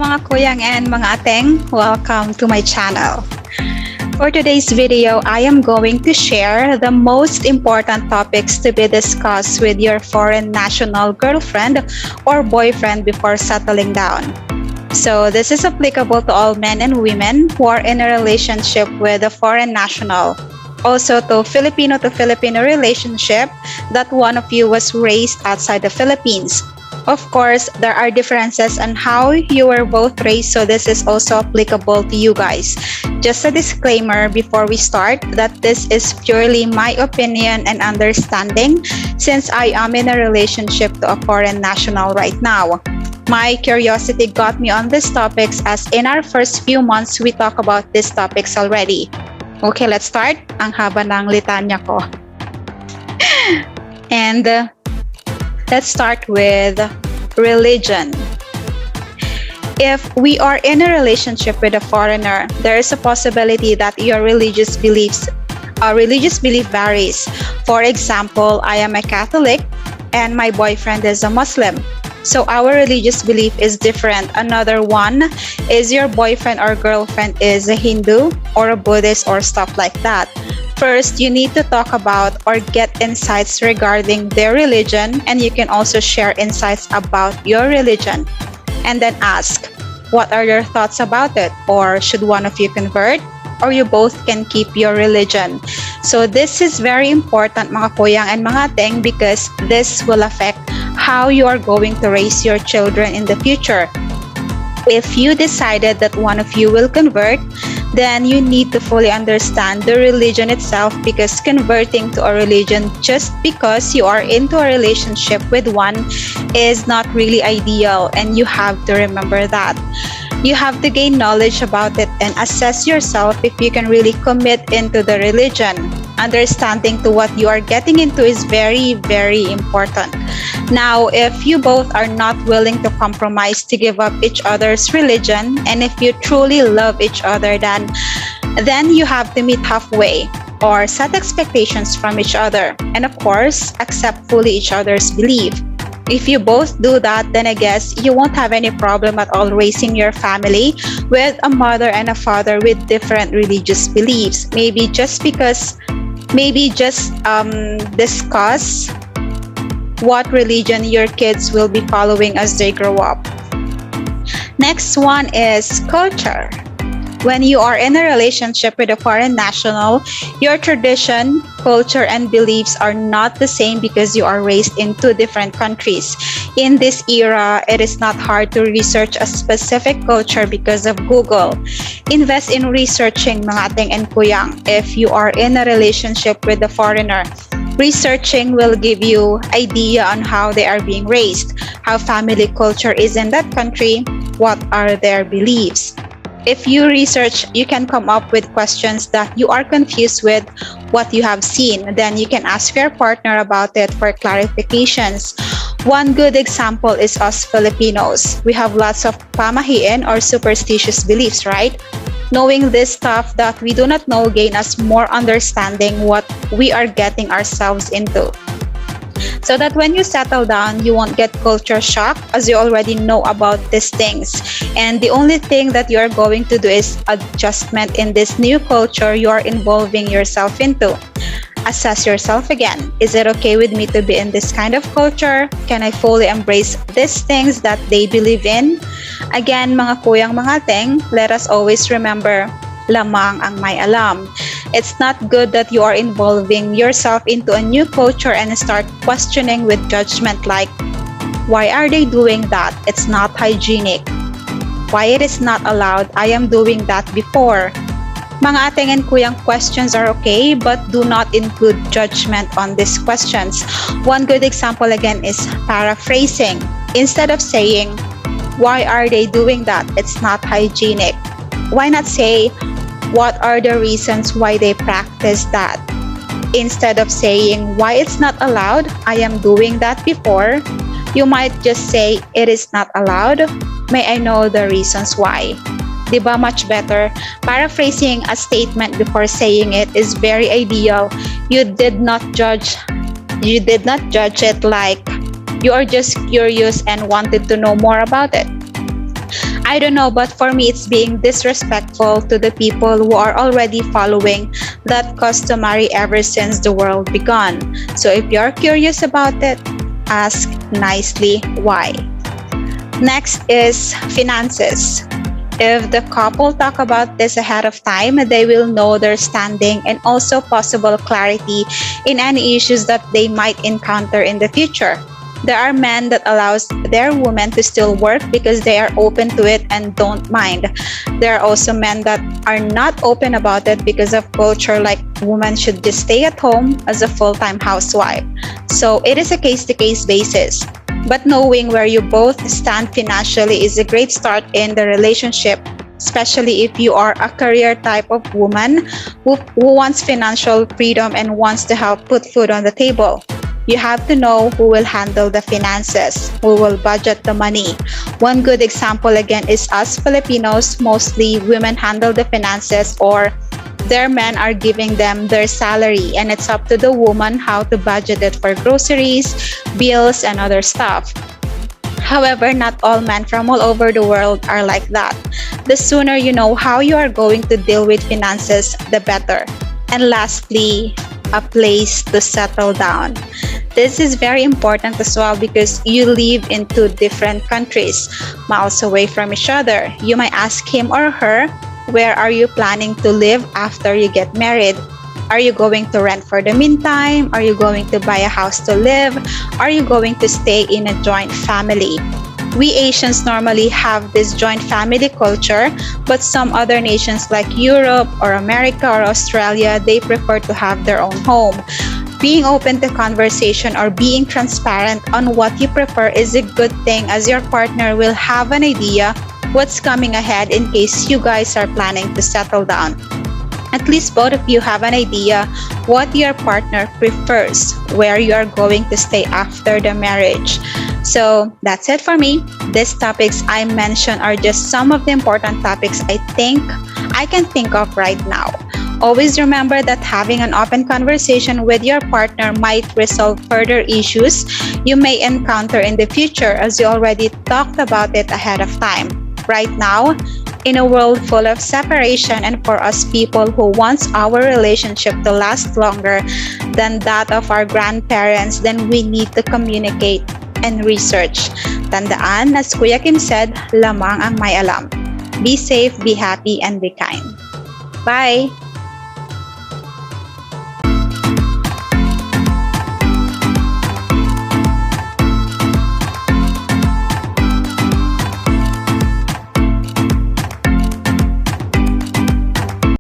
mga kuyang and mga ateng, welcome to my channel. For today's video, I am going to share the most important topics to be discussed with your foreign national girlfriend or boyfriend before settling down. So this is applicable to all men and women who are in a relationship with a foreign national. Also to Filipino relationship that one of you was raised outside the Philippines. Of course, there are differences on how you were both raised, so this is also applicable to you guys. Just a disclaimer before we start that this is purely my opinion and understanding since I am in a relationship to a foreign national right now. My curiosity got me on these topics as in our first few months we talk about these topics already. Okay, let's start. Ang haba ng litanya ko. And let's start with religion. If we are in a relationship with a foreigner, there is a possibility that your religious belief varies. For example, I am a Catholic and my boyfriend is a Muslim. So our religious belief is different. Another one is your boyfriend or girlfriend is a Hindu or a Buddhist or stuff like that. First, you need to talk about or get insights regarding their religion, and you can also share insights about your religion. And then ask, what are your thoughts about it? Or should one of you convert? Or you both can keep your religion. So this is very important mga kuyang and mga teng because this will affect how you are going to raise your children in the future. If you decided that one of you will convert, then you need to fully understand the religion itself because converting to a religion just because you are into a relationship with one is not really ideal, and you have to remember that. You have to gain knowledge about it and assess yourself if you can really commit into the religion. Understanding to what you are getting into is very, very important. Now, if you both are not willing to compromise to give up each other's religion, and if you truly love each other, then you have to meet halfway or set expectations from each other, and of course, accept fully each other's belief. If you both do that, then I guess you won't have any problem at all raising your family with a mother and a father with different religious beliefs. Maybe just discuss what religion your kids will be following as they grow up. Next one is culture. When you are in a relationship with a foreign national, your tradition, culture, and beliefs are not the same because you are raised in two different countries. In this era, it is not hard to research a specific culture because of Google. Invest in researching mga ateng and kuyang. If you are in a relationship with a foreigner, researching will give you idea on how they are being raised, how family culture is in that country, what are their beliefs. If you research, you can come up with questions that you are confused with what you have seen. Then you can ask your partner about it for clarifications. One good example is us Filipinos. We have lots of pamahiin or superstitious beliefs, right? Knowing this stuff that we do not know gain us more understanding what we are getting ourselves into. So that when you settle down, you won't get culture shock as you already know about these things. And the only thing that you are going to do is adjustment in this new culture you are involving yourself into. Assess yourself again. Is it okay with me to be in this kind of culture? Can I fully embrace these things that they believe in? Again, mga kuyang mga teng, let us always remember, lamang ang may alam. It's not good that you are involving yourself into a new culture and start questioning with judgment like, why are they doing that? It's not hygienic. Why it is not allowed? I am doing that before. Mga ateng and kuyang questions are okay, but do not include judgment on these questions. One good example again is paraphrasing. Instead of saying, why are they doing that? It's not hygienic. Why not say, what are the reasons why they practice that? Instead of saying, why it's not allowed? I am doing that before. You might just say, it is not allowed. May I know the reasons why? Diba much better? Paraphrasing a statement before saying it is very ideal. You did not judge it like you are just curious and wanted to know more about it. I don't know, but for me, it's being disrespectful to the people who are already following that customary ever since the world began. So if you're curious about it, ask nicely why. Next is finances. If the couple talk about this ahead of time, they will know their standing and also possible clarity in any issues that they might encounter in the future. There are men that allows their women to still work because they are open to it and don't mind. There are also men that are not open about it because of culture, like women should just stay at home as a full-time housewife. So it is a case-to-case basis. But knowing where you both stand financially is a great start in the relationship, especially if you are a career type of woman who wants financial freedom and wants to help put food on the table. You have to know who will handle the finances, who will budget the money. One good example again is us Filipinos, mostly women handle the finances or their men are giving them their salary, and it's up to the woman how to budget it for groceries, bills, and other stuff. However, not all men from all over the world are like that. The sooner you know how you are going to deal with finances, the better. And lastly, a place to settle down. This is very important as well because you live in two different countries, miles away from each other. You might ask him or her, where are you planning to live after you get married? Are you going to rent for the meantime? Are you going to buy a house to live? Are you going to stay in a joint family? We Asians normally have this joint family culture, but some other nations like Europe or America or Australia, they prefer to have their own home. Being open to conversation or being transparent on what you prefer is a good thing, as your partner will have an idea what's coming ahead in case you guys are planning to settle down. At least both of you have an idea what your partner prefers, where you are going to stay after the marriage. So that's it for me. These topics I mentioned are just some of the important topics I can think of right now. Always remember that having an open conversation with your partner might resolve further issues you may encounter in the future, as you already talked about it ahead of time. Right now, in a world full of separation, and for us people who wants our relationship to last longer than that of our grandparents, then we need to communicate and research. Tandaan, as Kuya Kim said, lamang ang may alam. Be safe, be happy, and be kind. Bye!